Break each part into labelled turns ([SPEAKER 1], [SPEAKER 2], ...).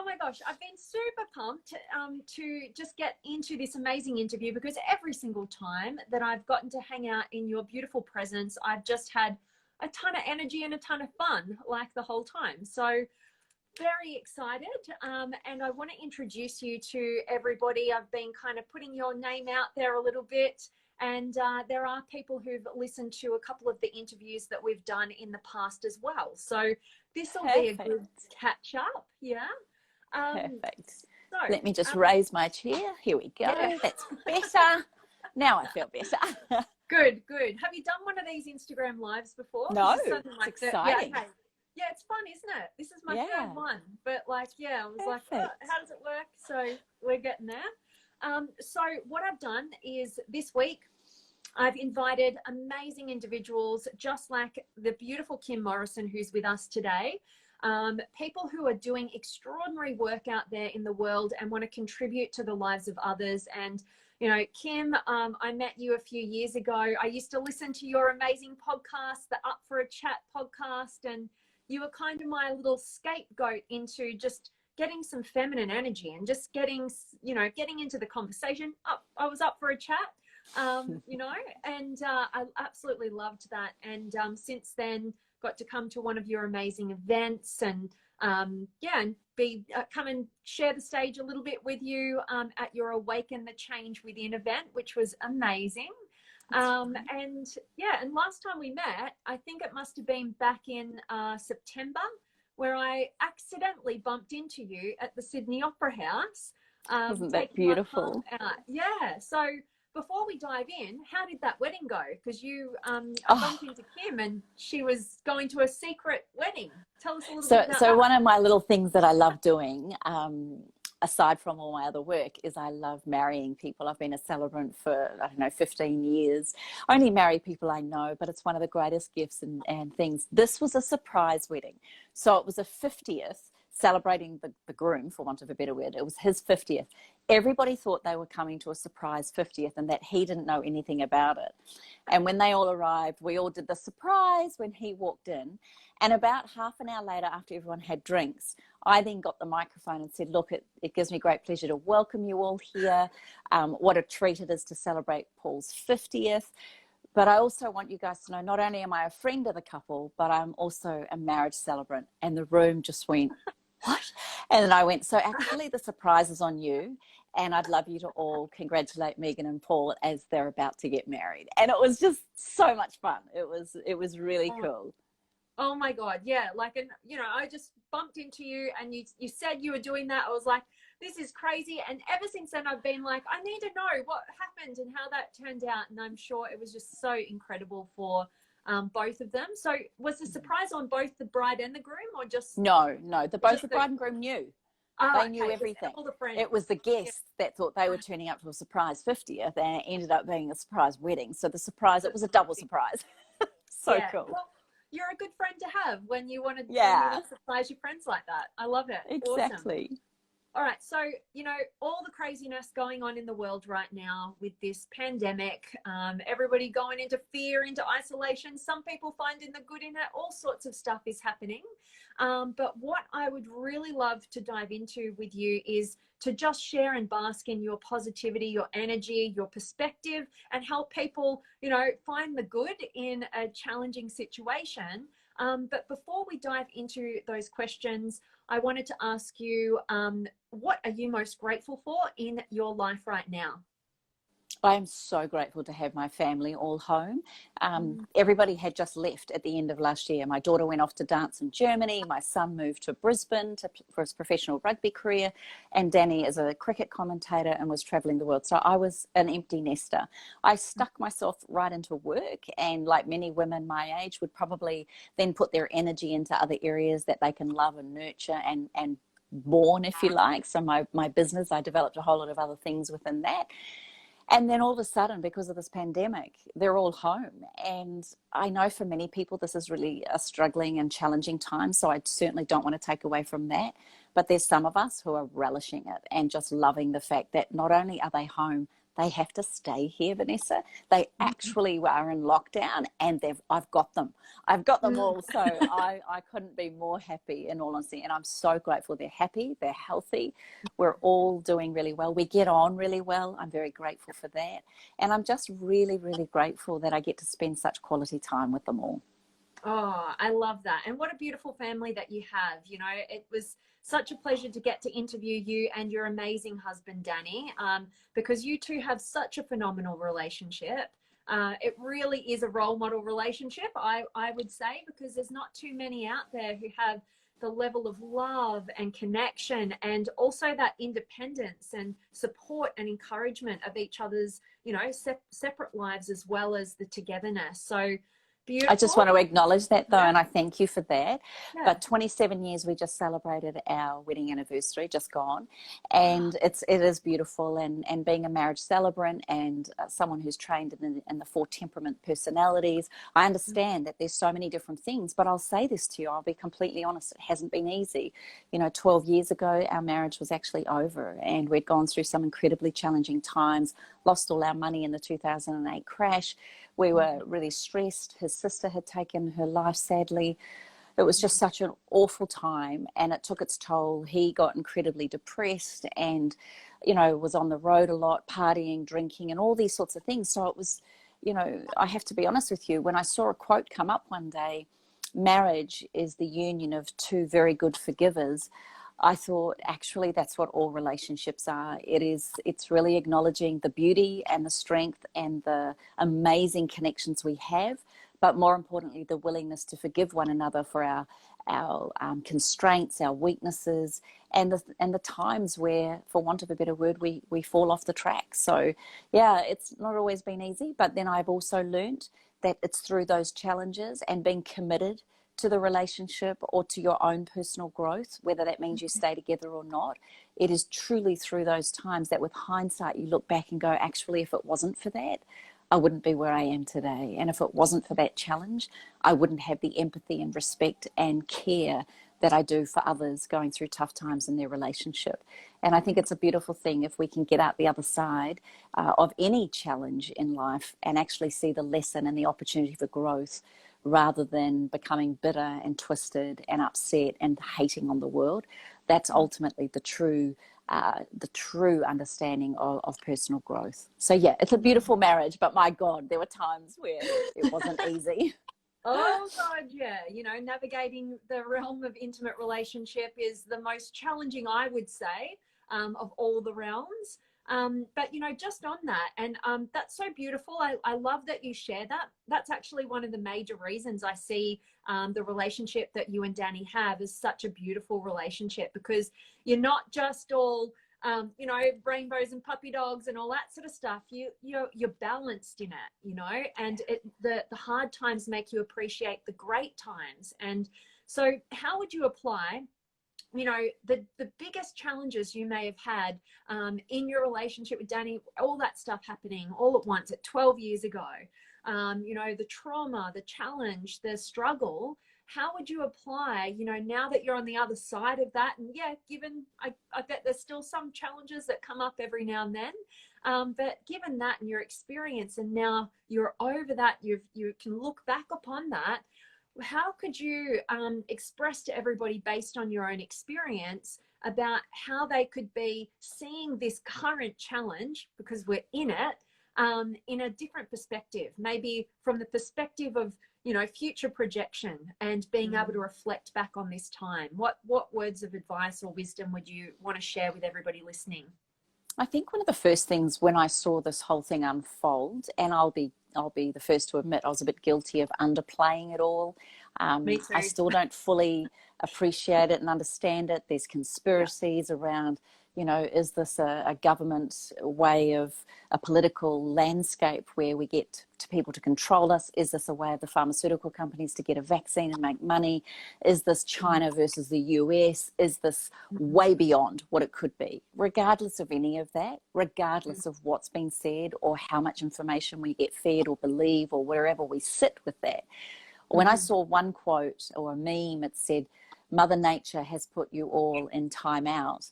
[SPEAKER 1] Oh my gosh, I've been super pumped to just get into this amazing interview, because every single time that I've gotten to hang out in your beautiful presence, I've just had a ton of energy and a ton of fun, like the whole time. So very excited. And I want to introduce you to everybody. I've been kind of putting your name out there a little bit. And there are people who've listened to a couple of the interviews that we've done in the past as well. So this will be a good catch up. Yeah.
[SPEAKER 2] Perfect.
[SPEAKER 1] So,
[SPEAKER 2] let me just raise my chair. Here we go. Yeah. That's better. Now I feel better.
[SPEAKER 1] Good. Have you done one of these Instagram lives before?
[SPEAKER 2] No, it's exciting.
[SPEAKER 1] Yeah, okay. Yeah, it's fun, isn't it? This is my third one. But like, I was like, oh, how does it work? So we're getting there. So what I've done is this week, I've invited amazing individuals, just like the beautiful Kim Morrison, who's with us today. People who are doing extraordinary work out there in the world and want to contribute to the lives of others. And, you know, Kim, I met you a few years ago. I used to listen to your amazing podcast, the Up for a Chat podcast, and you were kind of my little scapegoat into just getting some feminine energy and just getting into the conversation. I was up for a chat, you know, and I absolutely loved that. And since then, got to come to one of your amazing events and and come and share the stage a little bit with you at your Awaken the Change Within event, which was amazing. And last time we met, I think it must have been back in September, where I accidentally bumped into you at the Sydney Opera House.
[SPEAKER 2] Isn't that beautiful?
[SPEAKER 1] Yeah. So before we dive in, how did that wedding go? Because you bumped into Kim and she was going to a secret wedding. Tell us a little bit about that.
[SPEAKER 2] So one of my little things that I love doing, aside from all my other work, is I love marrying people. I've been a celebrant for, 15 years. I only marry people I know, but it's one of the greatest gifts and things. This was a surprise wedding. So it was a 50th, celebrating the groom, for want of a better word. It was his 50th. Everybody thought they were coming to a surprise 50th and that he didn't know anything about it. And when they all arrived, we all did the surprise when he walked in. And about half an hour later, after everyone had drinks, I then got the microphone and said, look, it gives me great pleasure to welcome you all here. What a treat it is to celebrate Paul's 50th. But I also want you guys to know, not only am I a friend of the couple, but I'm also a marriage celebrant. And the room just went, what? And then I went, so actually the surprise is on you. And I'd love you to all congratulate Megan and Paul as they're about to get married. And it was just so much fun. It was really cool.
[SPEAKER 1] Oh my God. Yeah. I just bumped into you and you said you were doing that. I was like, this is crazy. And ever since then, I've been like, I need to know what happened and how that turned out. And I'm sure it was just so incredible for both of them. So was the surprise on both the bride and the groom, or just? No,
[SPEAKER 2] the bride and groom knew. They knew everything. It was the guests that thought they were turning up to a surprise 50th, and it ended up being a surprise wedding. So the surprise, it was a double surprise. Cool. Well,
[SPEAKER 1] you're a good friend to have when you want to surprise your friends like that. I love it.
[SPEAKER 2] Exactly.
[SPEAKER 1] Awesome. All right. So, all the craziness going on in the world right now with this pandemic, everybody going into fear, into isolation, some people finding the good in it, all sorts of stuff is happening. But what I would really love to dive into with you is to just share and bask in your positivity, your energy, your perspective, and help people, find the good in a challenging situation. But before we dive into those questions, I wanted to ask you, what are you most grateful for in your life right now?
[SPEAKER 2] I am so grateful to have my family all home. Everybody had just left at the end of last year. My daughter went off to dance in Germany. My son moved to Brisbane for his professional rugby career. And Danny is a cricket commentator and was traveling the world. So I was an empty nester. I stuck myself right into work, and like many women my age would probably then put their energy into other areas that they can love and nurture and born, if you like. So my business, I developed a whole lot of other things within that. And then all of a sudden, because of this pandemic, they're all home. And I know for many people, this is really a struggling and challenging time. So I certainly don't want to take away from that. But there's some of us who are relishing it and just loving the fact that not only are they home, they have to stay here, Vanessa. They actually are in lockdown, and I've got them. I've got them all. So I couldn't be more happy, in all honesty. And I'm so grateful they're happy, they're healthy. We're all doing really well. We get on really well. I'm very grateful for that. And I'm just really, really grateful that I get to spend such quality time with them all.
[SPEAKER 1] Oh, I love that. And what a beautiful family that you have. You know, it was such a pleasure to get to interview you and your amazing husband, Danny, because you two have such a phenomenal relationship. It really is a role model relationship, I would say, because there's not too many out there who have the level of love and connection, and also that independence and support and encouragement of each other's, you know, separate lives, as well as the togetherness. So beautiful.
[SPEAKER 2] I just want to acknowledge that, though, and I thank you for that. Yeah. But 27 years, we just celebrated our wedding anniversary, just gone, and it is beautiful. And being a marriage celebrant and someone who's trained in the 4 temperament personalities, I understand that there's so many different things. But I'll say this to you, I'll be completely honest, it hasn't been easy. You know, 12 years ago, our marriage was actually over, and we'd gone through some incredibly challenging times, lost all our money in the 2008 crash. We were really stressed. His sister had taken her life, sadly. It was just such an awful time, and it took its toll. He got incredibly depressed and, you know, was on the road a lot, partying, drinking, and all these sorts of things. So it was, you know, I have to be honest with you, when I saw a quote come up one day, marriage is the union of 2 very good forgivers, I thought, actually, that's what all relationships are. It's really acknowledging the beauty and the strength and the amazing connections we have, but more importantly, the willingness to forgive one another for our constraints, our weaknesses, and the times where, for want of a better word, we fall off the track. So, yeah, it's not always been easy, but then I've also learned that it's through those challenges and being committed to the relationship or to your own personal growth, whether that means you stay together or not. It is truly through those times that with hindsight, you look back and go, actually, if it wasn't for that, I wouldn't be where I am today. And if it wasn't for that challenge, I wouldn't have the empathy and respect and care that I do for others going through tough times in their relationship. And I think it's a beautiful thing if we can get out the other side of any challenge in life and actually see the lesson and the opportunity for growth, rather than becoming bitter and twisted and upset and hating on the world. That's ultimately the true understanding of personal growth. So yeah, it's a beautiful marriage, but my God, there were times where it wasn't easy.
[SPEAKER 1] Oh God, yeah. You know, navigating the realm of intimate relationship is the most challenging, I would say, of all the realms. But, you know, just on that, and that's so beautiful. I love that you share that. That's actually one of the major reasons I see the relationship that you and Danny have is such a beautiful relationship, because you're not just all, you know, rainbows and puppy dogs and all that sort of stuff. You're balanced in it, you know, and the hard times make you appreciate the great times. And so how would you apply, you know, the biggest challenges you may have had in your relationship with Danny, all that stuff happening all at once at 12 years ago, you know, the trauma, the challenge, the struggle, how would you apply, you know, now that you're on the other side of that? And yeah, given, I bet there's still some challenges that come up every now and then, but given that and your experience, and now you're over that, you can look back upon that, how could you express to everybody, based on your own experience, about how they could be seeing this current challenge, because we're in it, in a different perspective, maybe from the perspective of, you know, future projection and being able to reflect back on this time? What words of advice or wisdom would you want to share with everybody listening?
[SPEAKER 2] I think one of the first things when I saw this whole thing unfold, and I'll be the first to admit I was a bit guilty of underplaying it all.
[SPEAKER 1] Me too.
[SPEAKER 2] I still don't fully appreciate it and understand it. There's conspiracies around, you know, is this a government way of a political landscape where we get to people to control us? Is this a way of the pharmaceutical companies to get a vaccine and make money? Is this China versus the US? Is this way beyond what it could be? Regardless of any of that, regardless of what's been said or how much information we get fed or believe or wherever we sit with that. When I saw one quote or a meme, it said, Mother Nature has put you all in time out.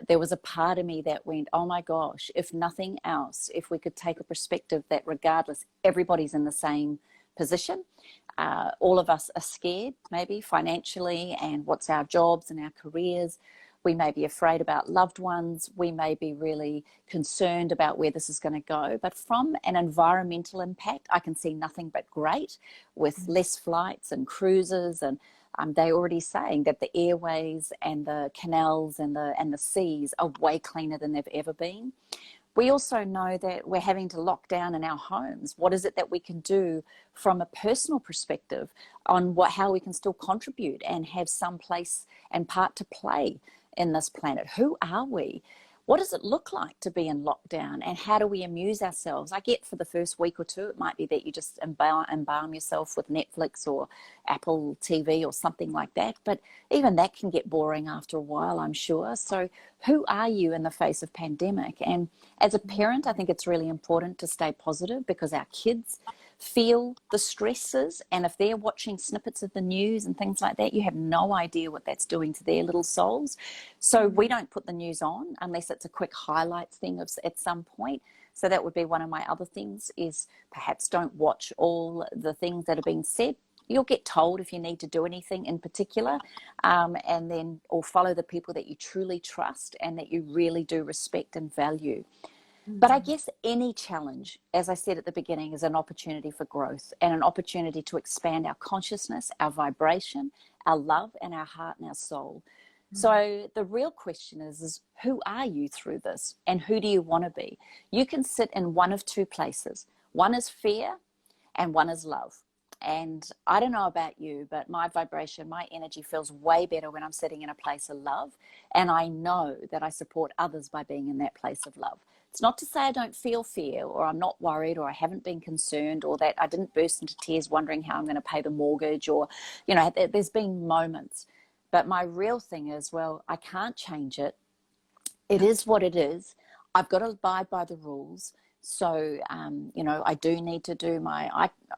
[SPEAKER 2] there was a part of me that went, oh my gosh, if nothing else, if we could take a perspective that regardless, everybody's in the same position. All of us are scared, maybe financially, and what's our jobs and our careers. We may be afraid about loved ones. We may be really concerned about where this is going to go. But from an environmental impact, I can see nothing but great, with less flights and cruises. And they're already saying that the airways and the canals and the seas are way cleaner than they've ever been. We also know that we're having to lock down in our homes. What is it that we can do from a personal perspective on how we can still contribute and have some place and part to play in this planet? Who are we? What does it look like to be in lockdown, and how do we amuse ourselves? I get for the first week or two, it might be that you just embalm yourself with Netflix or Apple TV or something like that. But even that can get boring after a while, I'm sure. So who are you in the face of pandemic? And as a parent, I think it's really important to stay positive, because our kids feel the stresses, and if they're watching snippets of the news and things like that, you have no idea what that's doing to their little souls. So we don't put the news on unless it's a quick highlights thing at some point. So that would be one of my other things, is perhaps don't watch all the things that are being said. You'll get told if you need to do anything in particular, or follow the people that you truly trust and that you really do respect and value. But I guess any challenge, as I said at the beginning, is an opportunity for growth and an opportunity to expand our consciousness, our vibration, our love, and our heart and our soul. So the real question is who are you through this, and who do you want to be? You can sit in one of two places. One is fear and one is love. And I don't know about you, but my vibration, my energy feels way better when I'm sitting in a place of love. And I know that I support others by being in that place of love. It's not to say I don't feel fear, or I'm not worried, or I haven't been concerned, or that I didn't burst into tears wondering how I'm going to pay the mortgage, or, there's been moments. But my real thing is, well, I can't change it. It is what it is. I've got to abide by the rules. So, I do need to do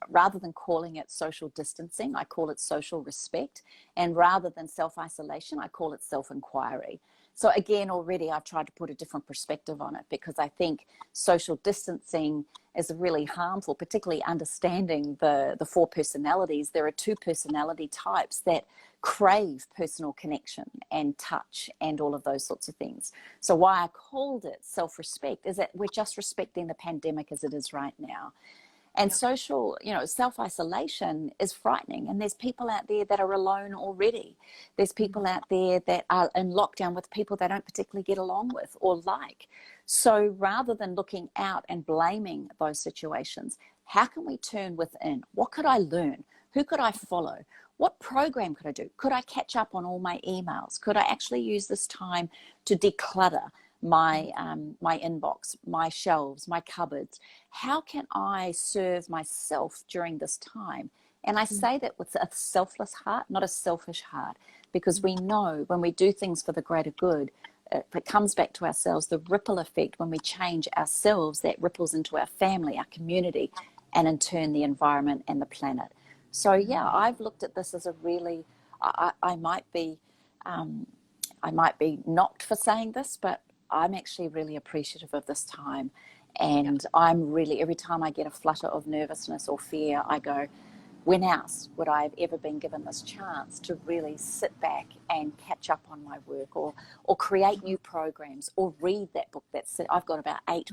[SPEAKER 2] rather than calling it social distancing, I call it social respect. And rather than self-isolation, I call it self-inquiry. So again, already I've tried to put a different perspective on it, because I think social distancing is really harmful, particularly understanding the four personalities. There are two personality types that crave personal connection and touch and all of those sorts of things. So why I called it self-respect is that we're just respecting the pandemic as it is right now. And social, self-isolation is frightening. And there's people out there that are alone already. There's people out there that are in lockdown with people they don't particularly get along with or like. So rather than looking out and blaming those situations, how can we turn within? What could I learn? Who could I follow? What program could I do? Could I catch up on all my emails? Could I actually use this time to declutter my inbox, my shelves, my cupboards? How can I serve myself during this time? And I say that with a selfless heart, not a selfish heart, because we know when we do things for the greater good, it comes back to ourselves. The ripple effect, when we change ourselves, that ripples into our family, our community, and in turn the environment and the planet. So yeah, I've looked at this as a really, I might be knocked for saying this, but I'm actually really appreciative of this time. And I'm really, every time I get a flutter of nervousness or fear, I go, when else would I have ever been given this chance to really sit back and catch up on my work, or create new programs, or read that book I've got about 8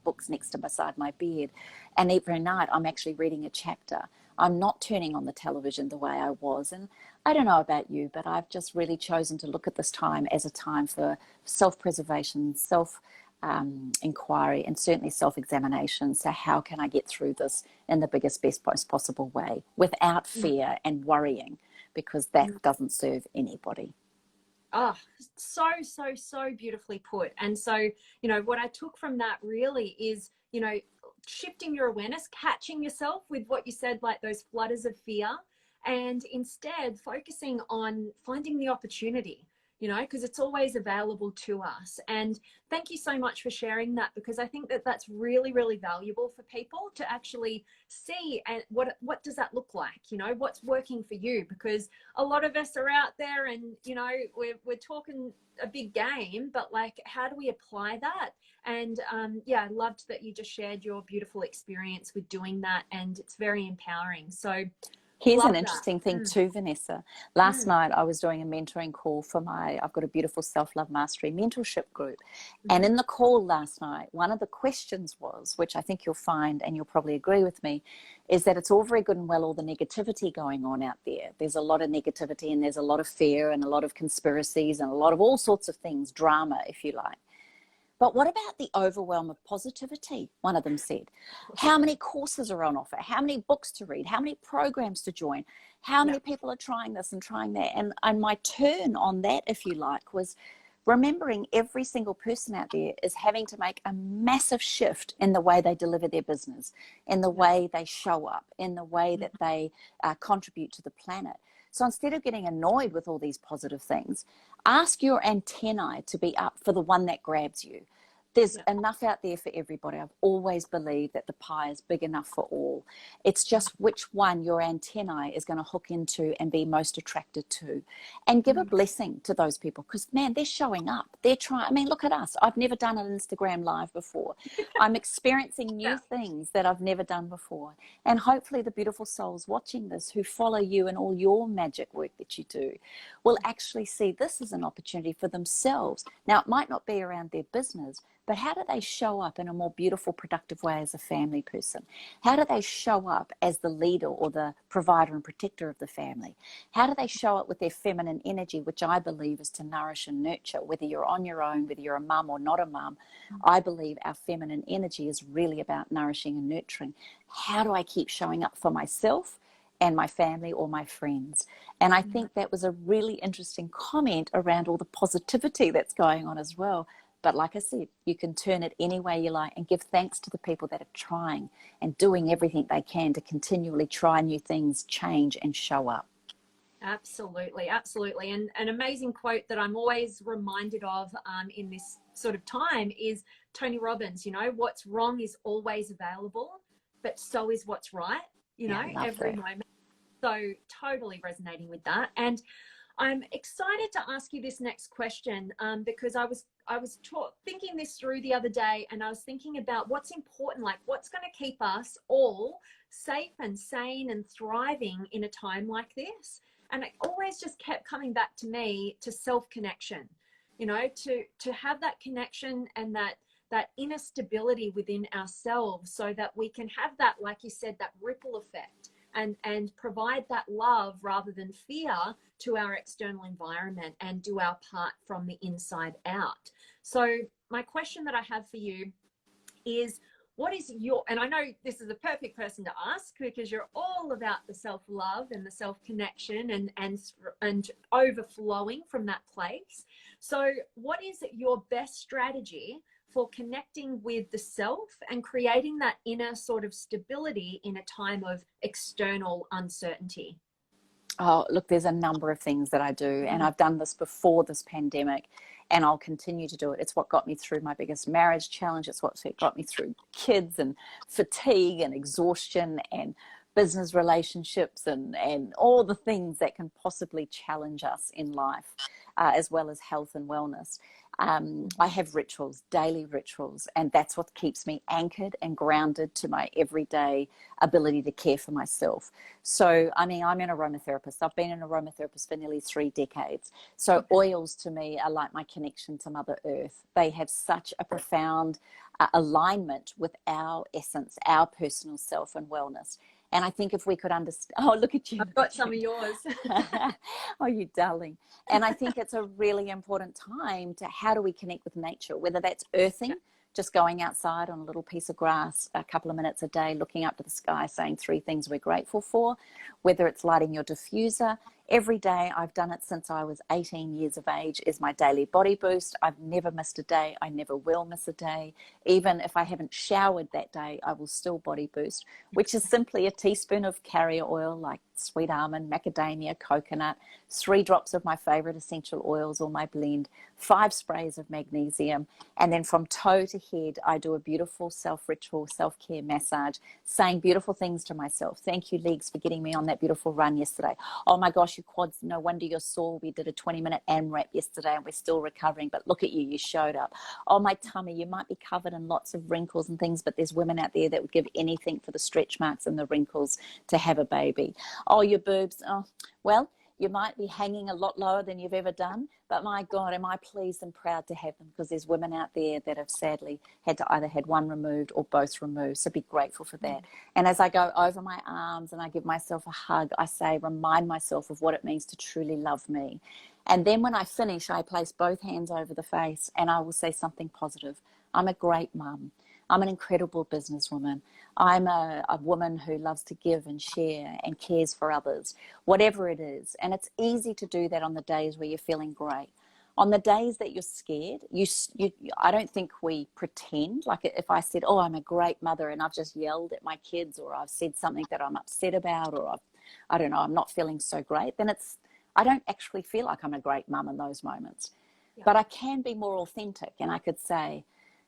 [SPEAKER 2] books beside my bed. And every night I'm actually reading a chapter. I'm not turning on the television the way I was. And I don't know about you, but I've just really chosen to look at this time as a time for self-preservation, inquiry, and certainly self-examination. So how can I get through this in the biggest, best possible way without fear and worrying, because that doesn't serve anybody.
[SPEAKER 1] Oh, so beautifully put. And so, what I took from that really is, shifting your awareness, catching yourself with what you said, like those flutters of fear, and instead focusing on finding the opportunity. you know, because it's always available to us. And thank you so much for sharing that, because I think that that's really, really valuable for people to actually see. And what does that look like? You know, what's working for you? Because a lot of us are out there and, you know, we're talking a big game, but like, how do we apply that? And yeah, I loved that you just shared your beautiful experience with doing that, and it's very empowering. So
[SPEAKER 2] here's an interesting thing too, Vanessa. Last night I was doing a mentoring call for I've got a beautiful self-love mastery mentorship group. And in the call last night, one of the questions was, which I think you'll find, and you'll probably agree with me, is that it's all very good and well, all the negativity going on out there. There's a lot of negativity, and there's a lot of fear, and a lot of conspiracies, and a lot of all sorts of things, drama, if you like. But what about the overwhelm of positivity? One of them said. How many courses are on offer? How many books to read? How many programs to join? How many people are trying this and trying that? And my turn on that, if you like, was remembering every single person out there is having to make a massive shift in the way they deliver their business, in the way they show up, in the way that they contribute to the planet. So instead of getting annoyed with all these positive things, ask your antennae to be up for the one that grabs you. There's enough out there for everybody. I've always believed that the pie is big enough for all. It's just which one your antennae is going to hook into and be most attracted to. And give a blessing to those people, because, man, they're showing up. They're trying. I mean, look at us. I've never done an Instagram live before. I'm experiencing new things that I've never done before. And hopefully the beautiful souls watching this who follow you and all your magic work that you do will actually see this as an opportunity for themselves. Now, it might not be around their business, but how do they show up in a more beautiful, productive way as a family person? How do they show up as the leader or the provider and protector of the family? How do they show up with their feminine energy, which I believe is to nourish and nurture, whether you're on your own, whether you're a mum or not a mum? I believe our feminine energy is really about nourishing and nurturing. How do I keep showing up for myself and my family or my friends? And I think that was a really interesting comment around all the positivity that's going on as well. But like I said, you can turn it any way you like, and give thanks to the people that are trying and doing everything they can to continually try new things, change and show up.
[SPEAKER 1] Absolutely, absolutely. And an amazing quote that I'm always reminded of in this sort of time is Tony Robbins, you know, what's wrong is always available, but so is what's right, you know, every moment. So totally resonating with that. And I'm excited to ask you this next question because I was thinking this through the other day, and I was thinking about what's important, like what's going to keep us all safe and sane and thriving in a time like this. And it always just kept coming back to me to self-connection, you know, to have that connection and that inner stability within ourselves, so that we can have that, like you said, that ripple effect. And provide that love rather than fear to our external environment, and do our part from the inside out. So my question that I have for you is, what is your, and I know this is a perfect person to ask because you're all about the self-love and the self-connection and overflowing from that place. So what is your best strategy for connecting with the self and creating that inner sort of stability in a time of external uncertainty?
[SPEAKER 2] Oh, look, there's a number of things that I do, and I've done this before this pandemic, and I'll continue to do it. It's what got me through my biggest marriage challenge. It's what got me through kids and fatigue and exhaustion and business relationships and all the things that can possibly challenge us in life, as well as health and wellness. I have rituals, daily rituals, and that's what keeps me anchored and grounded to my everyday ability to care for myself. So, I mean, I'm an aromatherapist. I've been an aromatherapist for nearly 3 decades. So oils to me are like my connection to Mother Earth. They have such a profound alignment with our essence, our personal self and wellness. And I think if we could understand, oh, look at you.
[SPEAKER 1] I've got some of yours.
[SPEAKER 2] Oh, you darling. And I think it's a really important time to, how do we connect with nature, whether that's earthing, just going outside on a little piece of grass a couple of minutes a day, looking up to the sky, saying 3 things we're grateful for, whether it's lighting your diffuser, Every day, I've done it since I was 18 years of age, is my daily body boost. I've never missed a day. I never will miss a day. Even if I haven't showered that day, I will still body boost, which is simply a teaspoon of carrier oil like sweet almond, macadamia, coconut, 3 drops of my favorite essential oils or my blend, 5 sprays of magnesium, and then from toe to head, I do a beautiful self-ritual, self-care massage, saying beautiful things to myself. Thank you, legs, for getting me on that beautiful run yesterday. Oh my gosh, your quads, no wonder you're sore. We did a 20-minute AMRAP yesterday and we're still recovering, but look at you, you showed up. Oh, my tummy, you might be covered in lots of wrinkles and things, but there's women out there that would give anything for the stretch marks and the wrinkles to have a baby. Oh, your boobs, oh, well, you might be hanging a lot lower than you've ever done, but my God, am I pleased and proud to have them, because there's women out there that have sadly had to either had one removed or both removed. So be grateful for that. And as I go over my arms and I give myself a hug, I say, remind myself of what it means to truly love me. And then when I finish, I place both hands over the face and I will say something positive. I'm a great mum. I'm an incredible businesswoman. I'm a woman who loves to give and share and cares for others, whatever it is. And it's easy to do that on the days where you're feeling great. On the days that you're scared, I don't think we pretend. Like if I said, oh, I'm a great mother, and I've just yelled at my kids, or I've said something that I'm upset about, or I don't know, I'm not feeling so great, then I don't actually feel like I'm a great mum in those moments. Yeah. But I can be more authentic, and I could say,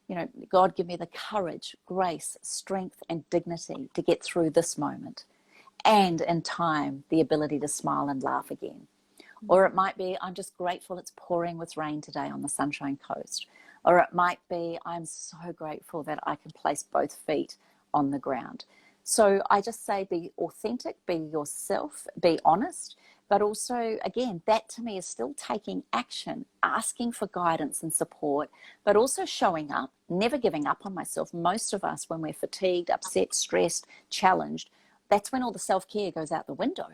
[SPEAKER 2] you know, God, give me the courage, grace, strength, and dignity to get through this moment. And in time, the ability to smile and laugh again. Or it might be, I'm just grateful it's pouring with rain today on the Sunshine Coast. Or it might be, I'm so grateful that I can place both feet on the ground. So I just say, be authentic, be yourself, be honest. But also, again, that to me is still taking action, asking for guidance and support, but also showing up, never giving up on myself. Most of us, when we're fatigued, upset, stressed, challenged, that's when all the self-care goes out the window,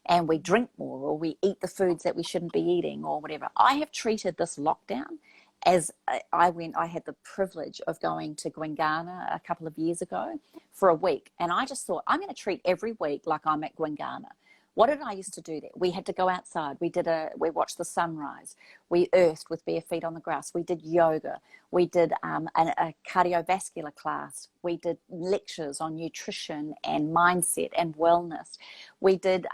[SPEAKER 2] and we drink more, or we eat the foods that we shouldn't be eating, or whatever. I have treated this lockdown as I had the privilege of going to Gwangana a couple of years ago for a week. And I just thought, I'm going to treat every week like I'm at Gwangana. What did I used to do there? We had to go outside. We watched the sunrise. We earthed with bare feet on the grass. We did yoga. We did a cardiovascular class. We did lectures on nutrition and mindset and wellness. We did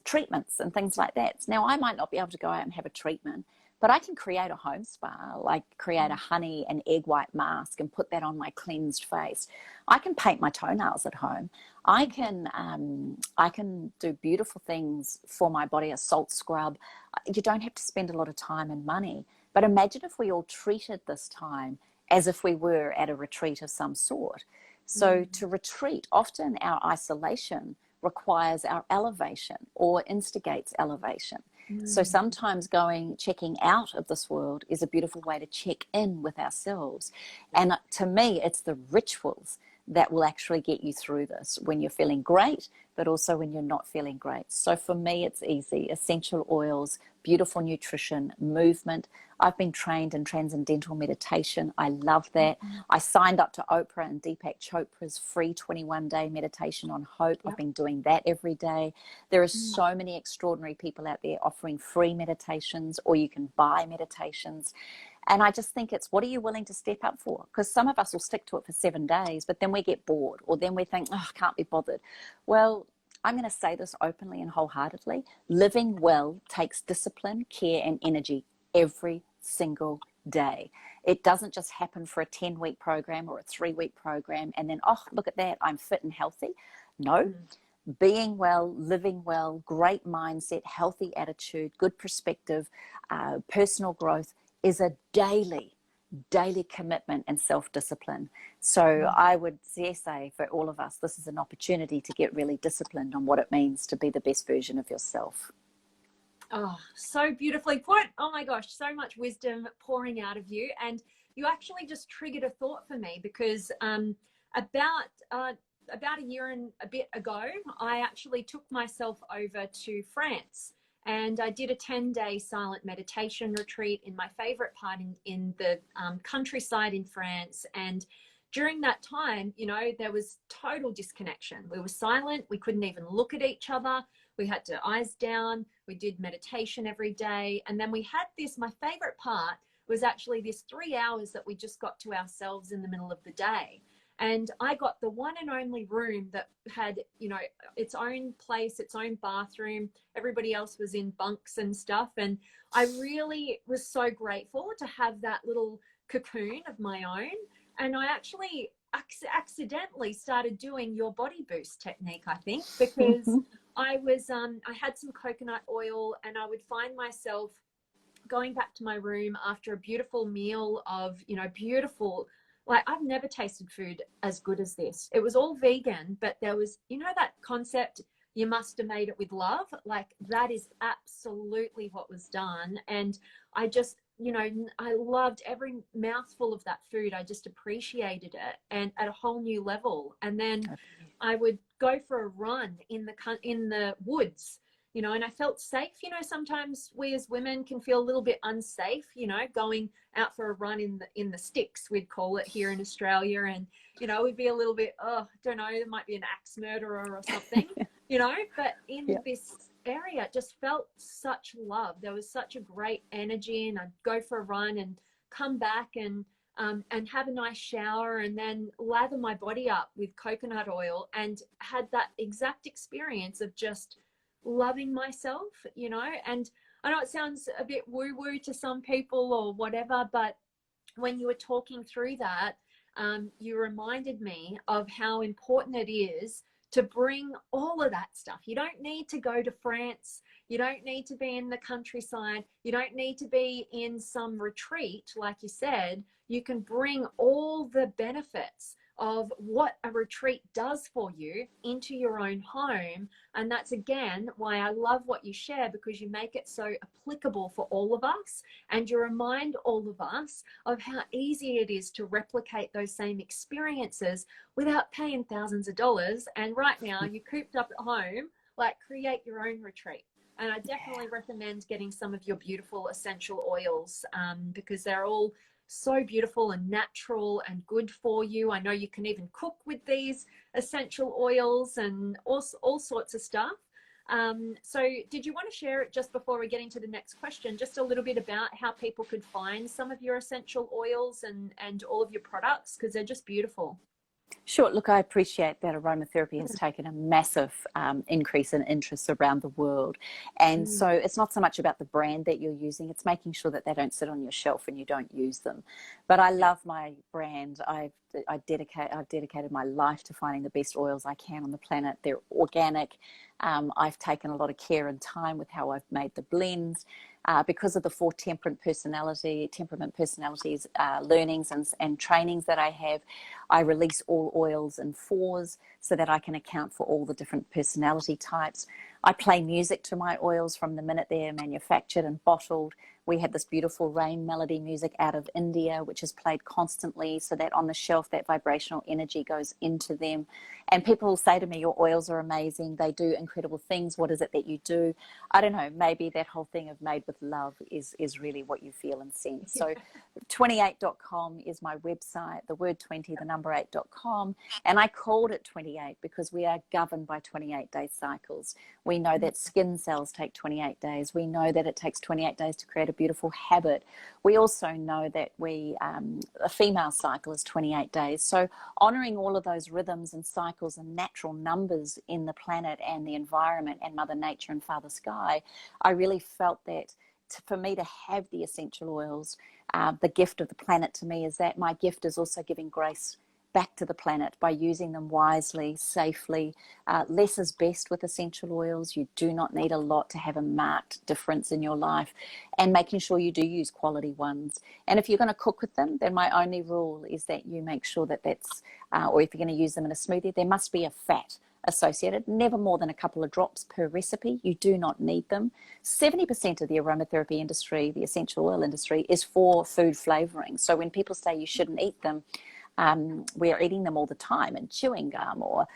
[SPEAKER 2] treatments and things like that. Now, I might not be able to go out and have a treatment, but I can create a home spa, like create a honey and egg white mask and put that on my cleansed face. I can paint my toenails at home. I can do beautiful things for my body, a salt scrub. You don't have to spend a lot of time and money. But imagine if we all treated this time as if we were at a retreat of some sort. So to retreat, often our isolation requires our elevation or instigates elevation. So sometimes checking out of this world is a beautiful way to check in with ourselves. And to me, it's the rituals that will actually get you through this when you're feeling great, but also when you're not feeling great. So for me, it's easy. Essential oils, beautiful nutrition, movement. I've been trained in Transcendental Meditation. I love that. I signed up to Oprah and Deepak Chopra's free 21-day meditation on hope. I've been doing that every day. There are so many extraordinary people out there offering free meditations, or you can buy meditations. And I just think it's, what are you willing to step up for? Because some of us will stick to it for 7 days, but then we get bored, or then we think, oh, I can't be bothered. Well, I'm going to say this openly and wholeheartedly. Living well takes discipline, care, and energy every single day. It doesn't just happen for a 10-week program or a 3-week program and then, oh, look at that, I'm fit and healthy. No. Being well, living well, great mindset, healthy attitude, good perspective, personal growth is a daily commitment and self-discipline. So I would say for all of us, this is an opportunity to get really disciplined on what it means to be the best version of yourself.
[SPEAKER 1] Oh, so beautifully put. Oh my gosh, so much wisdom pouring out of you. And you actually just triggered a thought for me, because about a year and a bit ago, I actually took myself over to France. And I did a 10-day silent meditation retreat in my favorite part in the countryside in France. And during that time, you know, there was total disconnection. We were silent. We couldn't even look at each other. We had to eyes down. We did meditation every day. And then we had this, my favorite part was actually this 3 hours that we just got to ourselves in the middle of the day. And I got the one and only room that had, you know, its own place, its own bathroom. Everybody else was in bunks and stuff. And I really was so grateful to have that little cocoon of my own. And I actually accidentally started doing your body boost technique, I think, because I had some coconut oil, and I would find myself going back to my room after a beautiful meal of, you know, beautiful, like I've never tasted food as good as this. It was all vegan, but there was, you know, that concept, you must have made it with love. Like that is absolutely what was done. And I just, you know, I loved every mouthful of that food. I just appreciated it, and at a whole new level. And then I would go for a run in the woods, you know, and I felt safe. You know, sometimes we as women can feel a little bit unsafe, you know, going out for a run in the sticks, we'd call it here in Australia. And, you know, we'd be a little bit, oh, don't know, there might be an axe murderer or something, you know, but in this area, it just felt such love. There was such a great energy, and I'd go for a run and come back and have a nice shower, and then lather my body up with coconut oil, and had that exact experience of just loving myself, you know. And I know it sounds a bit woo-woo to some people or whatever, but when you were talking through that, you reminded me of how important it is to bring all of that stuff. You don't need to go to France. You don't need to be in the countryside. You don't need to be in some retreat, like you said. You can bring all the benefits of what a retreat does for you into your own home. And that's again why I love what you share, because you make it so applicable for all of us, and you remind all of us of how easy it is to replicate those same experiences without paying thousands of dollars. And right now you're cooped up at home, like create your own retreat. And I definitely recommend getting some of your beautiful essential oils, because they're all so beautiful and natural and good for you. I know you can even cook with these essential oils and all sorts of stuff. So did you want to share it, just before we get into the next question, just a little bit about how people could find some of your essential oils and all of your products, because they're just beautiful?
[SPEAKER 2] Sure. Look, I appreciate that aromatherapy has taken a massive increase in interest around the world. And so it's not so much about the brand that you're using, it's making sure that they don't sit on your shelf and you don't use them. But I love my brand. I've dedicated my life to finding the best oils I can on the planet. They're organic. I've taken a lot of care and time with how I've made the blends. Because of the 4 temperament personalities, learnings and trainings that I have, I release all oils in 4s so that I can account for all the different personality types. I play music to my oils from the minute they're manufactured and bottled. We have this beautiful rain melody music out of India, which is played constantly, so that on the shelf, that vibrational energy goes into them. And people will say to me, your oils are amazing. They do incredible things. What is it that you do? I don't know. Maybe that whole thing of made with love is really what you feel and sense. So 28.com is my website, the word 20, the number 8.com. And I called it 28 because we are governed by 28-day cycles. We know that skin cells take 28 days. We know that it takes 28 days to create a beautiful habit. We also know that a female cycle is 28 days. So honoring all of those rhythms and cycles and natural numbers in the planet and the environment and Mother Nature and Father Sky, I really felt that for me to have the essential oils, the gift of the planet to me is that my gift is also giving grace back to the planet by using them wisely, safely. Less is best with essential oils. You do not need a lot to have a marked difference in your life, and making sure you do use quality ones. And if you're going to cook with them, then my only rule is that you make sure that that's, or if you're going to use them in a smoothie, there must be a fat associated, never more than a couple of drops per recipe. You do not need them. 70% of the aromatherapy industry, the essential oil industry, is for food flavoring. So when people say you shouldn't eat them, we're eating them all the time, and chewing gum, or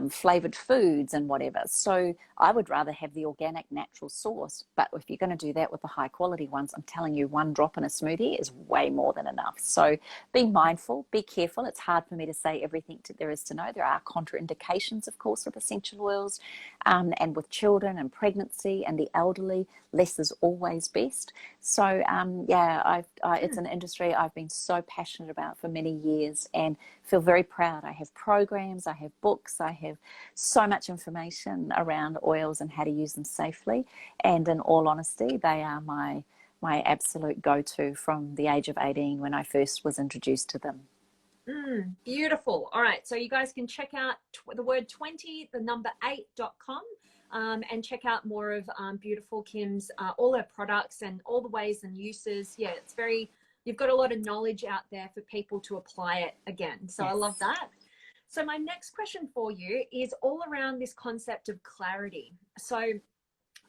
[SPEAKER 2] flavored foods and whatever. So I would rather have the organic, natural source. But if you're going to do that with the high quality ones, I'm telling you, one drop in a smoothie is way more than enough. So be mindful, be careful. It's hard for me to say everything there is to know. There are contraindications, of course, with essential oils, and with children and pregnancy and the elderly, less is always best. So it's an industry I've been so passionate about for many years, and feel very proud. I have programs, I have books, I have so much information around oils and how to use them safely. And in all honesty, they are my absolute go-to from the age of 18 when I first was introduced to them.
[SPEAKER 1] Beautiful. All right. So you guys can check out the word 20, the number 8.com. And check out more of beautiful Kim's, all her products and all the ways and uses. Yeah, it's you've got a lot of knowledge out there for people to apply it again. So yes. I love that. So my next question for you is all around this concept of clarity. So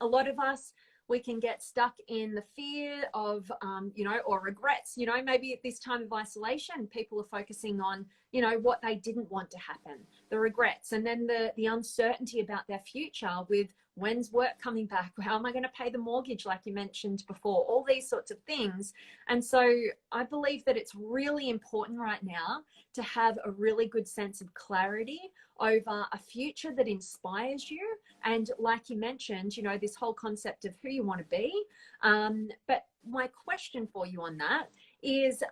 [SPEAKER 1] a lot of us, we can get stuck in the fear of, or regrets, maybe at this time of isolation, people are focusing on, what they didn't want to happen, the regrets, and then the uncertainty about their future with when's work coming back, how am I going to pay the mortgage, like you mentioned before, all these sorts of things. And so I believe that it's really important right now to have a really good sense of clarity over a future that inspires you. And like you mentioned, this whole concept of who you want to be. But my question for you on that is,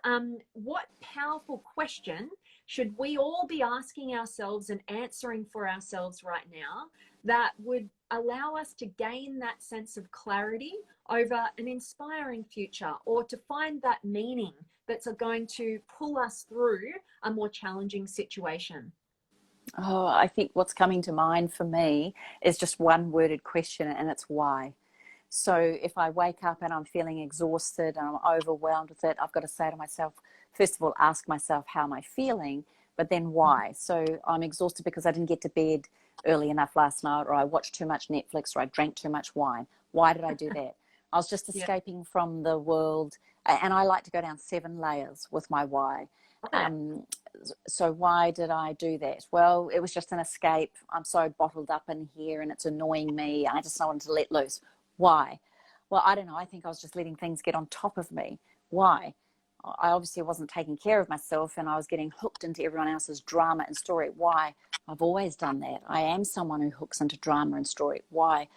[SPEAKER 1] what powerful question should we all be asking ourselves and answering for ourselves right now that would allow us to gain that sense of clarity over an inspiring future, or to find that meaning that's going to pull us through a more challenging situation?
[SPEAKER 2] Oh, I think what's coming to mind for me is just one worded question, and it's why. So if I wake up and I'm feeling exhausted and I'm overwhelmed with it, I've got to say to myself, first of all, ask myself, how am I feeling? But then why? So I'm exhausted because I didn't get to bed early enough last night, or I watched too much Netflix, or I drank too much wine. Why did I do that? I was just escaping from the world. And I like to go down 7 layers with my why. So why did I do that? Well, it was just an escape. I'm so bottled up in here and it's annoying me. I just wanted to let loose. Why? Well, I don't know. I think I was just letting things get on top of me. Why? I obviously wasn't taking care of myself, and I was getting hooked into everyone else's drama and story. Why? I've always done that. I am someone who hooks into drama and story. Why?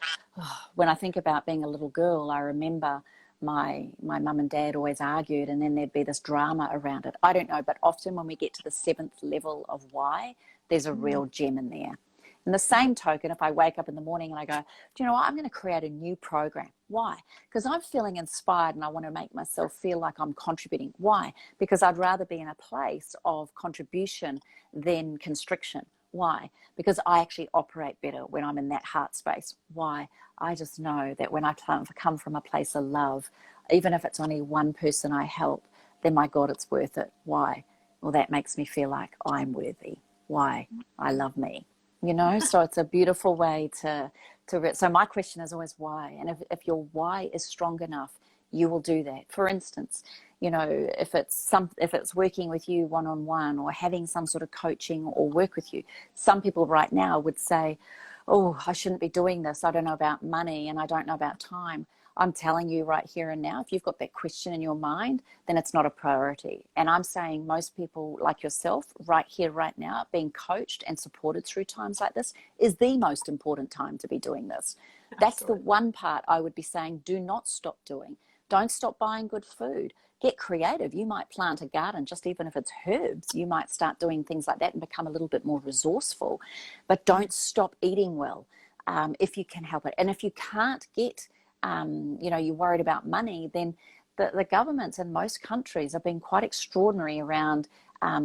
[SPEAKER 2] When I think about being a little girl, I remember my mum and dad always argued, and then there'd be this drama around it. I don't know, but often when we get to the 7th level of why, there's a real gem in there. And the same token, if I wake up in the morning and I go, do you know what, I'm going to create a new program. Why? Because I'm feeling inspired and I want to make myself feel like I'm contributing. Why? Because I'd rather be in a place of contribution than constriction. Why? Because I actually operate better when I'm in that heart space. Why? I just know that when I come from a place of love, even if it's only one person I help, then my God, it's worth it. Why? Well, that makes me feel like I'm worthy. Why? I love me. So it's a beautiful way so my question is always why. And if your why is strong enough, you will do that. For instance, if it's working with you one-on-one, or having some sort of coaching or work with you, some people right now would say, oh, I shouldn't be doing this. I don't know about money and I don't know about time. I'm telling you right here and now, if you've got that question in your mind, then it's not a priority. And I'm saying most people like yourself right here, right now, being coached and supported through times like this is the most important time to be doing this. That's the one part I would be saying, do not stop doing. Don't stop buying good food. Get creative. You might plant a garden, just even if it's herbs. You might start doing things like that and become a little bit more resourceful. But don't stop eating well if you can help it. And if you can't get you're worried about money, then the governments in most countries have been quite extraordinary around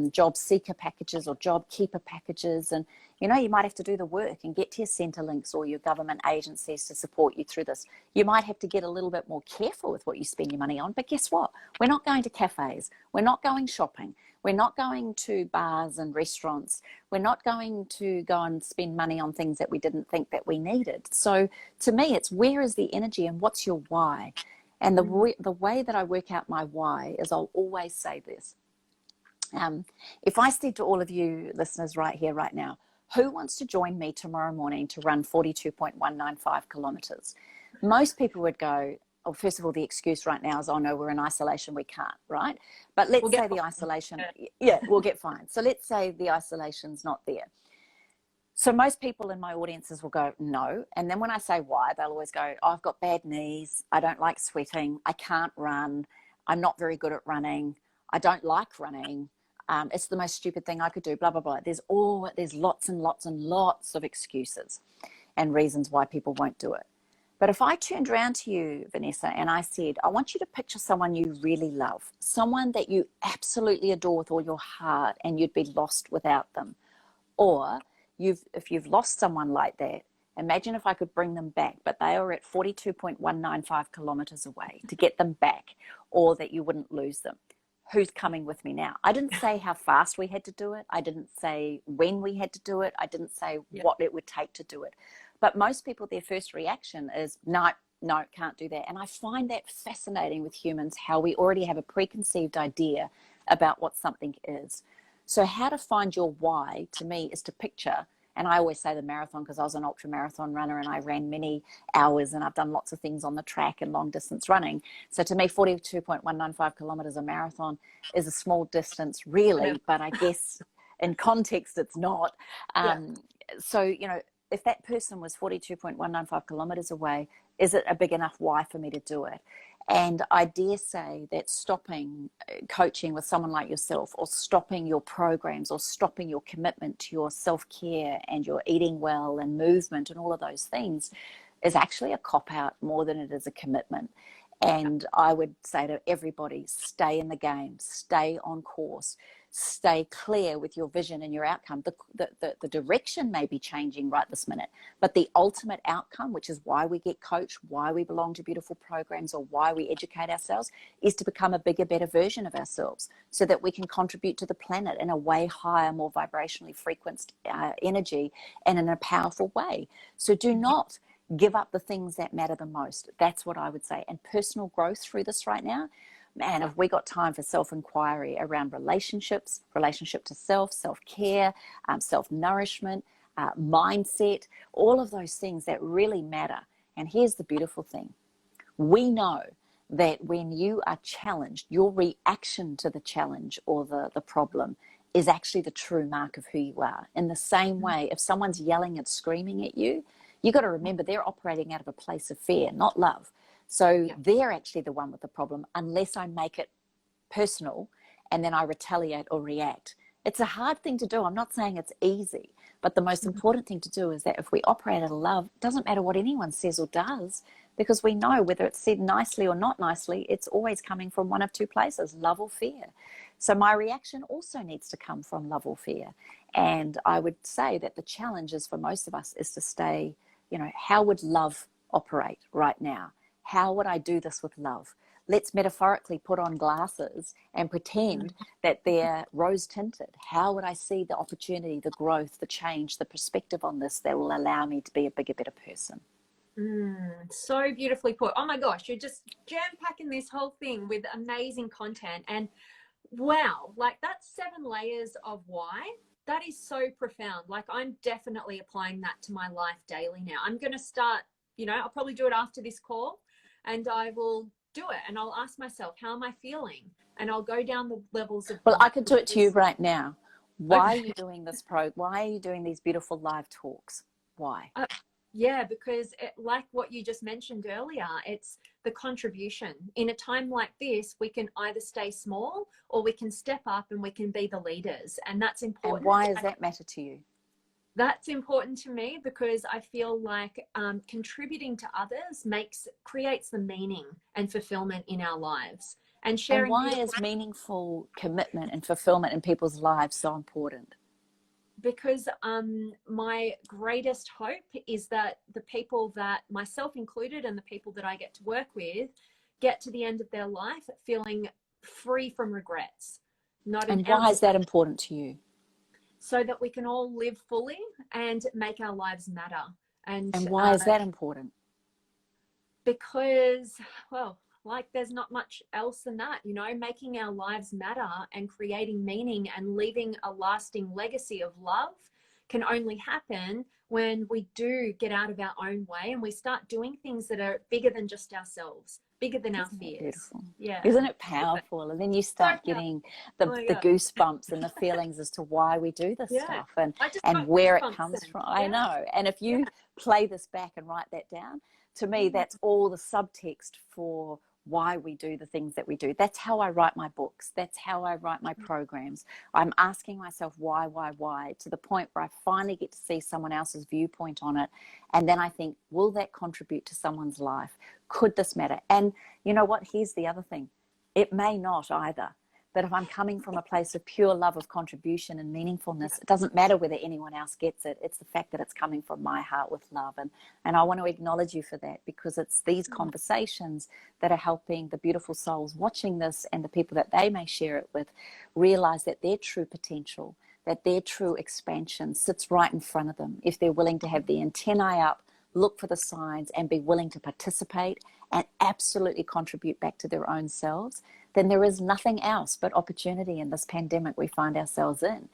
[SPEAKER 2] job seeker packages or job keeper packages. And, you might have to do the work and get to your Centrelinks or your government agencies to support you through this. You might have to get a little bit more careful with what you spend your money on. But guess what? We're not going to cafes. We're not going shopping. We're not going to bars and restaurants. We're not going to go and spend money on things that we didn't think that we needed. So to me, it's where is the energy and what's your why? And the way that I work out my why is I'll always say this. If I said to all of you listeners right here, right now, who wants to join me tomorrow morning to run 42.195 kilometers? Most people would go, oh, first of all, the excuse right now is, oh no, we're in isolation, we can't, right? But let's say the isolation, yeah, we'll get fine. So let's say the isolation's not there. So most people in my audiences will go, no. And then when I say why, they'll always go, oh, I've got bad knees. I don't like sweating. I can't run. I'm not very good at running. I don't like running. It's the most stupid thing I could do, blah, blah, blah. There's lots and lots and lots of excuses and reasons why people won't do it. But if I turned around to you, Vanessa, and I said, I want you to picture someone you really love, someone that you absolutely adore with all your heart, and you'd be lost without them. Or if you've lost someone like that, imagine if I could bring them back, but they are at 42.195 kilometers away, to get them back, or that you wouldn't lose them. Who's coming with me now? I didn't say how fast we had to do it. I didn't say when we had to do it. I didn't say what it would take to do it. But most people, their first reaction is, no, can't do that. And I find that fascinating with humans, how we already have a preconceived idea about what something is. So how to find your why, to me, is to picture, and I always say the marathon because I was an ultra marathon runner and I ran many hours and I've done lots of things on the track and long distance running. So to me, 42.195 kilometers a marathon is a small distance really, but I guess in context it's not. So, you know, if that person was 42.195 kilometers away, is it a big enough why for me to do it? And I dare say that stopping coaching with someone like yourself, or stopping your programs, or stopping your commitment to your self-care and your eating well and movement and all of those things is actually a cop-out more than it is a commitment. And I would say to everybody, stay in the game, stay on course, stay clear with your vision and your outcome. The direction may be changing right this minute, but the ultimate outcome, which is why we get coached, why we belong to beautiful programs, or why we educate ourselves, is to become a bigger, better version of ourselves so that we can contribute to the planet in a way higher, more vibrationally frequent energy and in a powerful way. So do not give up the things that matter the most. That's what I would say. And personal growth through this right now, man, have we got time for self-inquiry around relationships, relationship to self, self-care, self-nourishment, mindset, all of those things that really matter. And here's the beautiful thing. We know that when you are challenged, your reaction to the challenge or the problem is actually the true mark of who you are. In the same way, if someone's yelling and screaming at you, you got to remember they're operating out of a place of fear, not love. So they're actually the one with the problem, unless I make it personal and then I retaliate or react. It's a hard thing to do. I'm not saying it's easy, but the most important thing to do is that if we operate out of love, it doesn't matter what anyone says or does, because we know whether it's said nicely or not nicely, it's always coming from one of two places, love or fear. So my reaction also needs to come from love or fear. And I would say that the challenge is for most of us is to stay, you know, how would love operate right now? How would I do this with love? Let's metaphorically put on glasses and pretend that they're rose tinted. How would I see the opportunity, the growth, the change, the perspective on this that will allow me to be a bigger, better person?
[SPEAKER 1] So beautifully put. Oh my gosh, you're just jam-packing this whole thing with amazing content. And wow, like that's 7 layers of why. That is so profound. Like I'm definitely applying that to my life daily now. I'm going to start, you know, I'll probably do it after this call, and I will do it. And I'll ask myself, how am I feeling? And I'll go down the levels of.
[SPEAKER 2] Well, I could do it to you right now. Why are you doing this why are you doing these beautiful live talks? Why?
[SPEAKER 1] Yeah, because like what you just mentioned earlier, it's the contribution. In a time like this, we can either stay small or we can step up and we can be the leaders. And that's important.
[SPEAKER 2] And why does that matter to you?
[SPEAKER 1] That's important to me because I feel like contributing to others creates the meaning and fulfillment in our lives. And sharing.
[SPEAKER 2] And why is meaningful commitment and fulfillment in people's lives so important?
[SPEAKER 1] Because my greatest hope is that the people, that myself included and the people that I get to work with, get to the end of their life feeling free from regrets.
[SPEAKER 2] And why is that important to you?
[SPEAKER 1] So that we can all live fully and make our lives matter. And
[SPEAKER 2] why is that important?
[SPEAKER 1] Because, well, Like there's not much else than that, you know, making our lives matter and creating meaning and leaving a lasting legacy of love can only happen when we do get out of our own way and we start doing things that are bigger than just ourselves, bigger than our fears.
[SPEAKER 2] Beautiful.
[SPEAKER 1] Yeah.
[SPEAKER 2] Isn't it powerful? And then you start getting the goosebumps and the feelings as to why we do this stuff and where it comes from. I know. And if you play this back and write that down, to me, that's all the subtext for why we do the things that we do. That's how I write my books. That's how I write my programs. I'm asking myself why, to the point where I finally get to see someone else's viewpoint on it. And then I think, will that contribute to someone's life? Could this matter? And you know what? Here's the other thing. It may not either. But if I'm coming from a place of pure love of contribution and meaningfulness, it doesn't matter whether anyone else gets it. It's the fact that it's coming from my heart with love. And I want to acknowledge you for that, because it's these conversations that are helping the beautiful souls watching this and the people that they may share it with realize that their true potential, that their true expansion sits right in front of them if they're willing to have the antennae up, look for the signs, and be willing to participate and absolutely contribute back to their own selves. Then there is nothing else but opportunity in this pandemic we find ourselves in.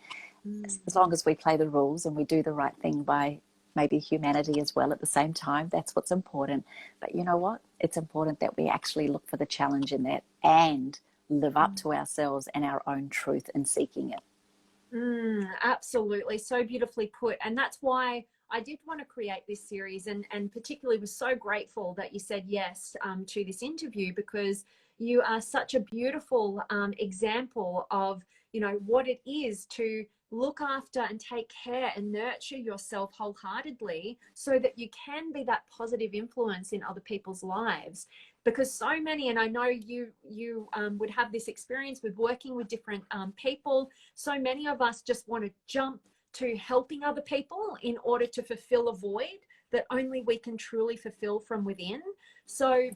[SPEAKER 2] As long as we play the rules and we do the right thing by maybe humanity as well at the same time, that's what's important. But you know what? It's important that we actually look for the challenge in that and live up to ourselves and our own truth in seeking it.
[SPEAKER 1] Absolutely. So beautifully put. And that's why I did want to create this series, and particularly was so grateful that you said yes to this interview, because you are such a beautiful example of, you know, what it is to look after and take care and nurture yourself wholeheartedly so that you can be that positive influence in other people's lives. Because so many, and I know you would have this experience with working with different people, so many of us just want to jump to helping other people in order to fulfill a void that only we can truly fulfill from within. So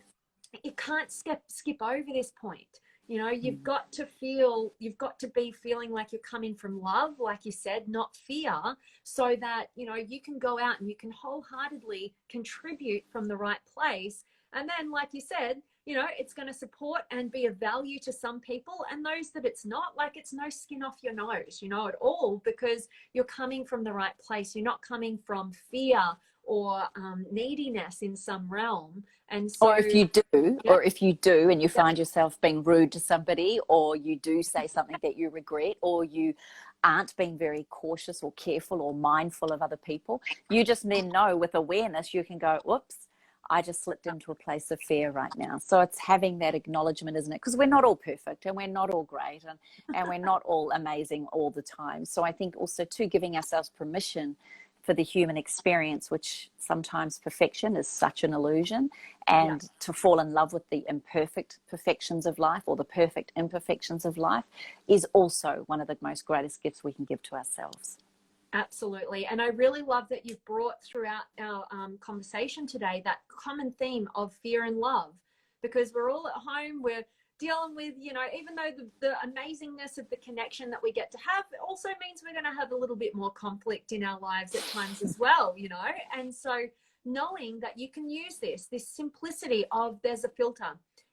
[SPEAKER 1] you can't skip over this point. You know, you've got to be feeling like you're coming from love, like you said, not fear, so that, you know, you can go out and you can wholeheartedly contribute from the right place. And then, like you said, you know, it's going to support and be of value to some people, and those that it's not, like, it's no skin off your nose, you know, at all, because you're coming from the right place. You're not coming from fear or neediness in some realm. And so,
[SPEAKER 2] or if you do and you find yourself being rude to somebody, or you do say something that you regret, or you aren't being very cautious or careful or mindful of other people, you just then know with awareness you can go, whoops, I just slipped into a place of fear right now. So it's having that acknowledgement, isn't it? Because we're not all perfect and we're not all great and we're not all amazing all the time. So I think also too, giving ourselves permission for the human experience, which sometimes perfection is such an illusion, and to fall in love with the imperfect perfections of life or the perfect imperfections of life is also one of the most greatest gifts we can give to ourselves.
[SPEAKER 1] Absolutely. And I really love that you've brought throughout our conversation today that common theme of fear and love, because we're all at home, we're dealing with, you know, even though the amazingness of the connection that we get to have, it also means we're going to have a little bit more conflict in our lives at times as well, you know. And so knowing that you can use this simplicity of, there's a filter.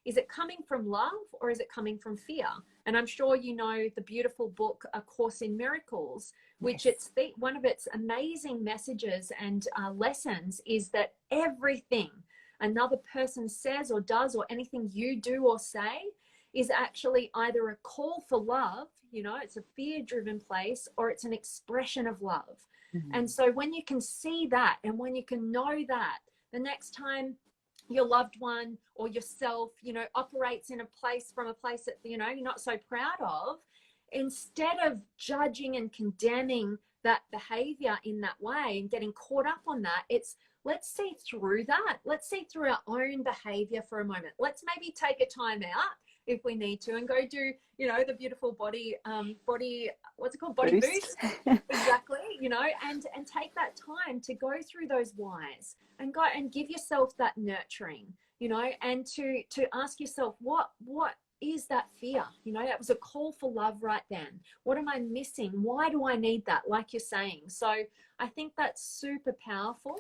[SPEAKER 1] Is it coming from love or is it coming from fear? And I'm sure you know the beautiful book, A Course in Miracles, which one of its amazing messages and lessons is that everything another person says or does, or anything you do or say, is actually either a call for love, you know, it's a fear-driven place, or it's an expression of love. And so when you can see that, and when you can know that, the next time your loved one or yourself, you know, operates from a place that, you know, you're not so proud of, instead of judging and condemning that behavior in that way and getting caught up on that, it's, let's see through that. Let's see through our own behavior for a moment. Let's maybe take a time out if we need to and go do, you know, the beautiful body, what's it called? Body boost. Exactly. You know, and take that time to go through those whys and go and give yourself that nurturing, you know, and to ask yourself, what is that fear? You know, that was a call for love right then. What am I missing? Why do I need that? Like you're saying. So I think that's super powerful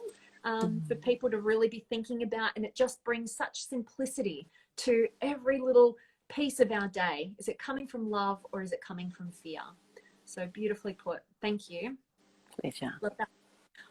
[SPEAKER 1] for people to really be thinking about, and it just brings such simplicity to every little piece of our day? Is it coming from love or is it coming from fear? So beautifully put. Thank you.
[SPEAKER 2] Pleasure.
[SPEAKER 1] Love that.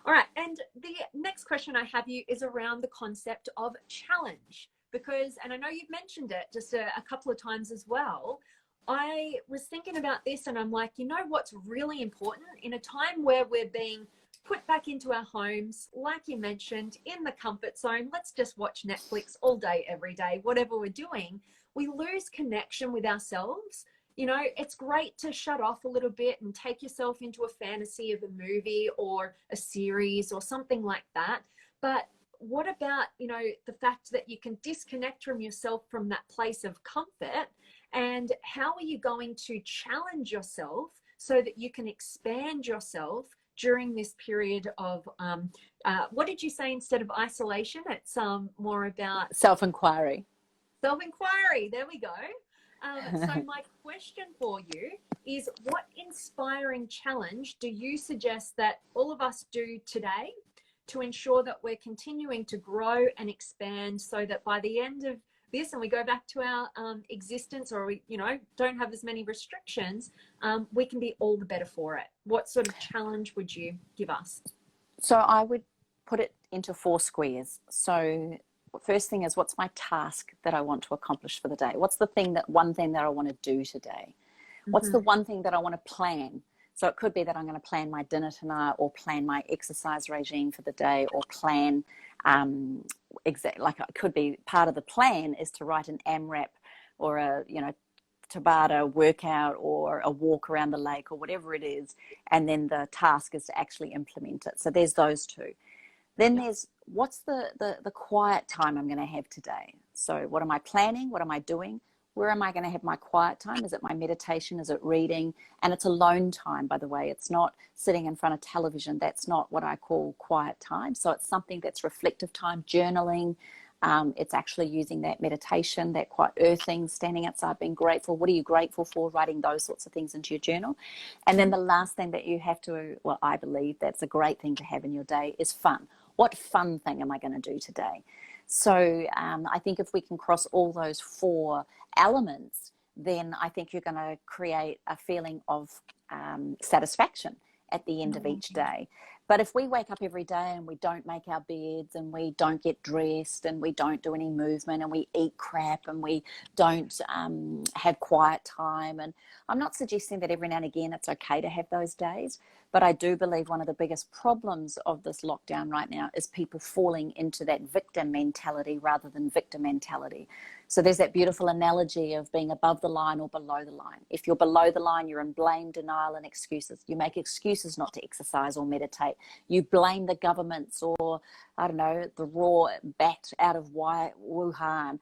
[SPEAKER 1] All right. And the next question I have you is around the concept of challenge, because, and I know you've mentioned it just a couple of times as well. I was thinking about this and I'm like, you know what's really important in a time where we're being put back into our homes, like you mentioned, in the comfort zone, let's just watch Netflix all day, every day, whatever we're doing, we lose connection with ourselves. You know, it's great to shut off a little bit and take yourself into a fantasy of a movie or a series or something like that. But what about, you know, the fact that you can disconnect from yourself from that place of comfort? And how are you going to challenge yourself so that you can expand yourself during this period of, what did you say instead of isolation? It's more about
[SPEAKER 2] self-inquiry.
[SPEAKER 1] Self-inquiry, there we go. So my question for you is, what inspiring challenge do you suggest that all of us do today to ensure that we're continuing to grow and expand so that by the end of this and we go back to our existence, or we, you know, don't have as many restrictions, we can be all the better for it? What sort of challenge would you give us?
[SPEAKER 2] So I would put it into 4 squares. So first thing is, what's my task that I want to accomplish for the day? What's the thing that one thing that I want to do today? What's the one thing that I want to plan? So it could be that I'm going to plan my dinner tonight, or plan my exercise regime for the day, or plan like it could be part of the plan is to write an AMRAP or a, you know, Tabata workout or a walk around the lake or whatever it is. And then the task is to actually implement it. So there's those 2. Then there's what's the quiet time I'm going to have today. So what am I planning? What am I doing? Where am I going to have my quiet time? Is it my meditation? Is it reading? And it's alone time, by the way. It's not sitting in front of television. That's not what I call quiet time. So it's something that's reflective time, journaling. It's actually using that meditation, that quiet earthing, standing outside, being grateful. What are you grateful for? Writing those sorts of things into your journal. And then the last thing that you have to, well, I believe that's a great thing to have in your day is fun. What fun thing am I going to do today? So I think if we can cross all those 4 elements, then I think you're going to create a feeling of satisfaction at the end of each day. But if we wake up every day and we don't make our beds and we don't get dressed and we don't do any movement and we eat crap and we don't have quiet time, and I'm not suggesting that every now and again it's okay to have those days, but I do believe one of the biggest problems of this lockdown right now is people falling into that victim mentality rather than victor mentality. So there's that beautiful analogy of being above the line or below the line. If you're below the line, you're in blame, denial, and excuses. You make excuses not to exercise or meditate. You blame the governments or, I don't know, the raw bat out of Wuhan,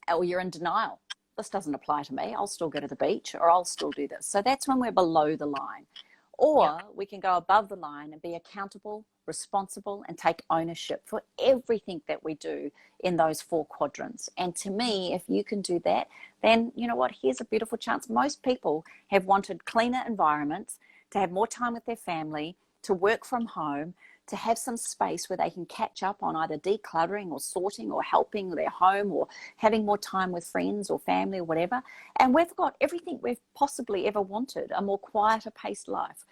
[SPEAKER 2] or you're in denial. This doesn't apply to me. I'll still go to the beach, or I'll still do this. So that's when we're below the line. Or we can go above the line and be accountable, responsible, and take ownership for everything that we do in those 4 quadrants. And to me, if you can do that, then you know what? Here's a beautiful chance. Most people have wanted cleaner environments, to have more time with their family, to work from home, to have some space where they can catch up on either decluttering or sorting or helping their home or having more time with friends or family or whatever. And we've got everything we've possibly ever wanted: a more quieter paced life,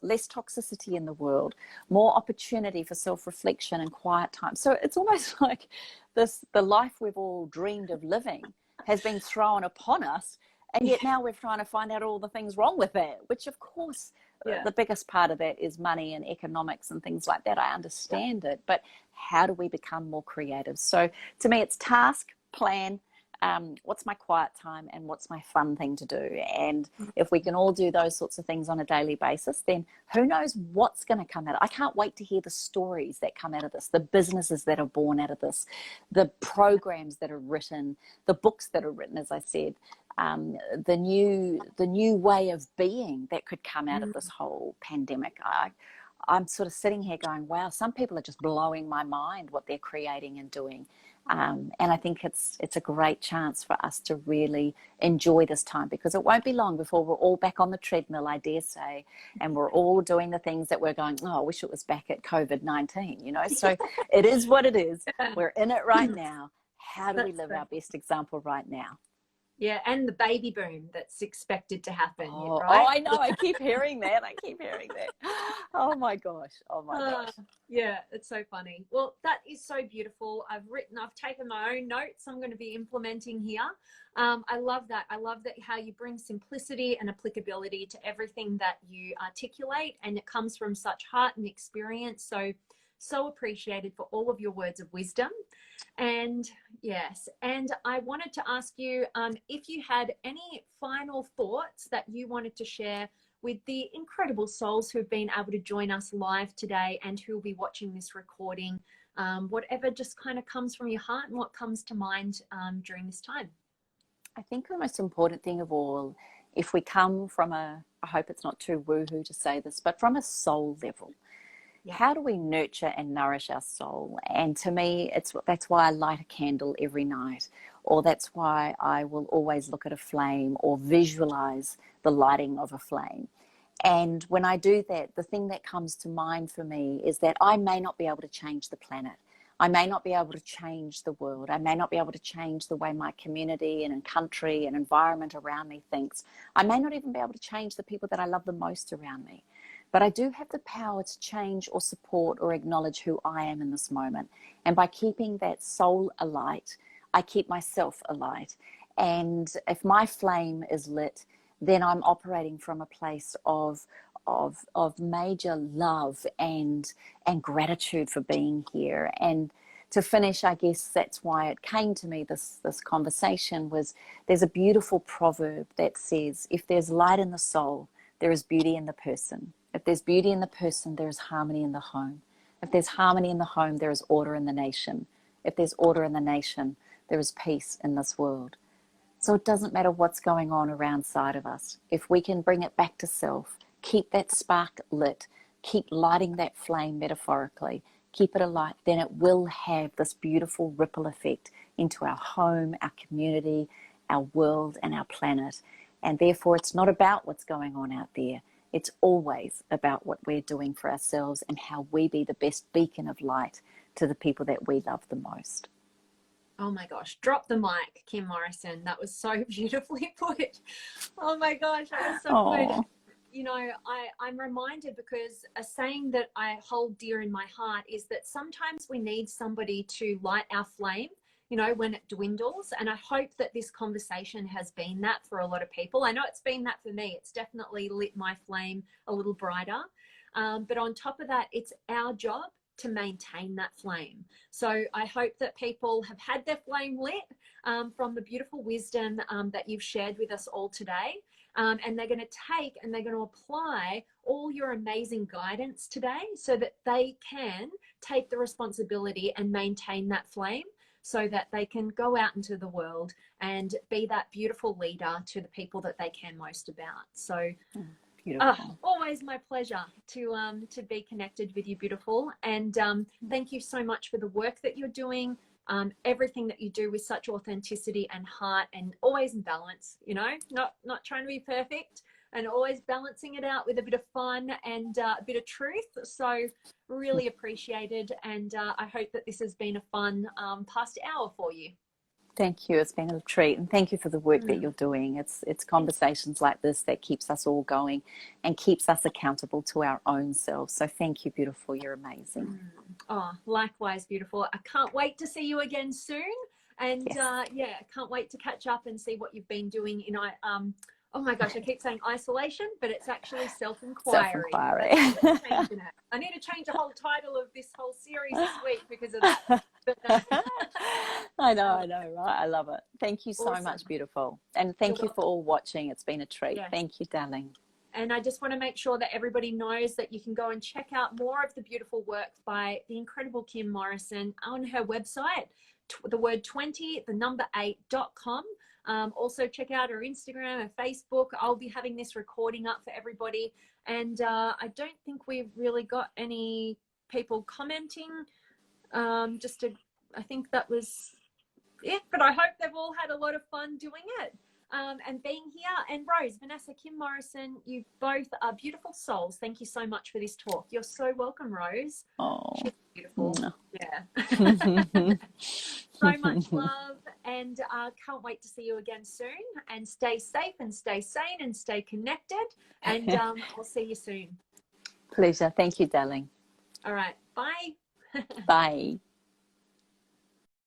[SPEAKER 2] less toxicity in the world, more opportunity for self-reflection and quiet time. So it's almost like the life we've all dreamed of living has been thrown upon us. And yet now we're trying to find out all the things wrong with it, which of course, the biggest part of that is money and economics and things like that. I understand it, but how do we become more creative? So to me, it's task, plan, what's my quiet time, and what's my fun thing to do. And if we can all do those sorts of things on a daily basis, then who knows what's going to come out. I can't wait to hear the stories that come out of this, the businesses that are born out of this, the programs that are written, the books that are written, as I said. The new way of being that could come out of this whole pandemic. I'm sort of sitting here going, wow, some people are just blowing my mind what they're creating and doing. And I think it's a great chance for us to really enjoy this time, because it won't be long before we're all back on the treadmill, I dare say, and we're all doing the things that we're going, oh, I wish it was back at COVID-19, you know. So it is what it is. We're in it right now. how do we live our best example right now?
[SPEAKER 1] Yeah, and the baby boom that's expected to happen,
[SPEAKER 2] right?
[SPEAKER 1] Oh,
[SPEAKER 2] I know. I keep hearing that. Oh my gosh.
[SPEAKER 1] Yeah, it's so funny. Well, that is so beautiful. I've taken my own notes I'm going to be implementing here. I love that. I love that how you bring simplicity and applicability to everything that you articulate, and it comes from such heart and experience. So appreciated for all of your words of wisdom. And yes, and I wanted to ask you if you had any final thoughts that you wanted to share with the incredible souls who've been able to join us live today and who will be watching this recording, whatever just kind of comes from your heart and what comes to mind during this time.
[SPEAKER 2] I think the most important thing of all, if we come from I hope it's not too woo-hoo to say this, but from a soul level, how do we nurture and nourish our soul? And to me, that's why I light a candle every night, or that's why I will always look at a flame or visualize the lighting of a flame. And when I do that, the thing that comes to mind for me is that I may not be able to change the planet. I may not be able to change the world. I may not be able to change the way my community and country and environment around me thinks. I may not even be able to change the people that I love the most around me. But I do have the power to change or support or acknowledge who I am in this moment. And by keeping that soul alight, I keep myself alight. And if my flame is lit, then I'm operating from a place of major love and gratitude for being here. And to finish, I guess that's why it came to me, this conversation, was there's a beautiful proverb that says, if there's light in the soul, there is beauty in the person. If there's beauty in the person, there is harmony in the home. If there's harmony in the home, there is order in the nation. If there's order in the nation, there is peace in this world. So it doesn't matter what's going on around side of us. If we can bring it back to self, keep that spark lit, keep lighting that flame metaphorically, keep it alight, then it will have this beautiful ripple effect into our home, our community, our world, and our planet. And therefore, it's not about what's going on out there. It's always about what we're doing for ourselves and how we be the best beacon of light to the people that we love the most.
[SPEAKER 1] Oh my gosh, drop the mic, Kim Morrison. That was so beautifully put. Oh my gosh, that was so good. You know, I'm reminded, because a saying that I hold dear in my heart is that sometimes we need somebody to light our flame, you know, when it dwindles. And I hope that this conversation has been that for a lot of people. I know it's been that for me. It's definitely lit my flame a little brighter. But on top of that, it's our job to maintain that flame. So I hope that people have had their flame lit from the beautiful wisdom that you've shared with us all today. And they're going to take and they're going to apply all your amazing guidance today so that they can take the responsibility and maintain that flame, so that they can go out into the world and be that beautiful leader to the people that they care most about. So always my pleasure to be connected with you, beautiful. And thank you so much for the work that you're doing, everything that you do with such authenticity and heart, and always in balance, you know, not trying to be perfect, and always balancing it out with a bit of fun and a bit of truth. So really appreciated. And I hope that this has been a fun past hour for you.
[SPEAKER 2] Thank you. It's been a treat. And thank you for the work that you're doing. It's conversations like this that keeps us all going and keeps us accountable to our own selves. So thank you, beautiful. You're amazing.
[SPEAKER 1] Oh, likewise, beautiful. I can't wait to see you again soon. And I can't wait to catch up and see what you've been doing in oh my gosh, I keep saying isolation, but it's actually self-inquiry. I need to change the whole title of this whole series this week because of that.
[SPEAKER 2] I know, right? I love it. Thank you so much, beautiful. And thank you for all watching. It's been a treat. Yeah. Thank you, darling.
[SPEAKER 1] And I just want to make sure that everybody knows that you can go and check out more of the beautiful work by the incredible Kim Morrison on her website, the word 20, the number 8.com. Also check out her Instagram and Facebook. I'll be having this recording up for everybody. And I don't think we've really got any people commenting. I think that was it, but I hope they've all had a lot of fun doing it. and being here. And Rose, Vanessa, Kim Morrison, you both are beautiful souls. Thank you so much for this talk. You're so welcome, Rose.
[SPEAKER 2] Oh,
[SPEAKER 1] she's beautiful.
[SPEAKER 2] no.
[SPEAKER 1] Yeah. So much love, and can't wait to see you again soon. And stay safe and stay sane and stay connected. And I'll see you soon.
[SPEAKER 2] Pleasure. Thank you, darling.
[SPEAKER 1] All right. Bye.
[SPEAKER 2] Bye.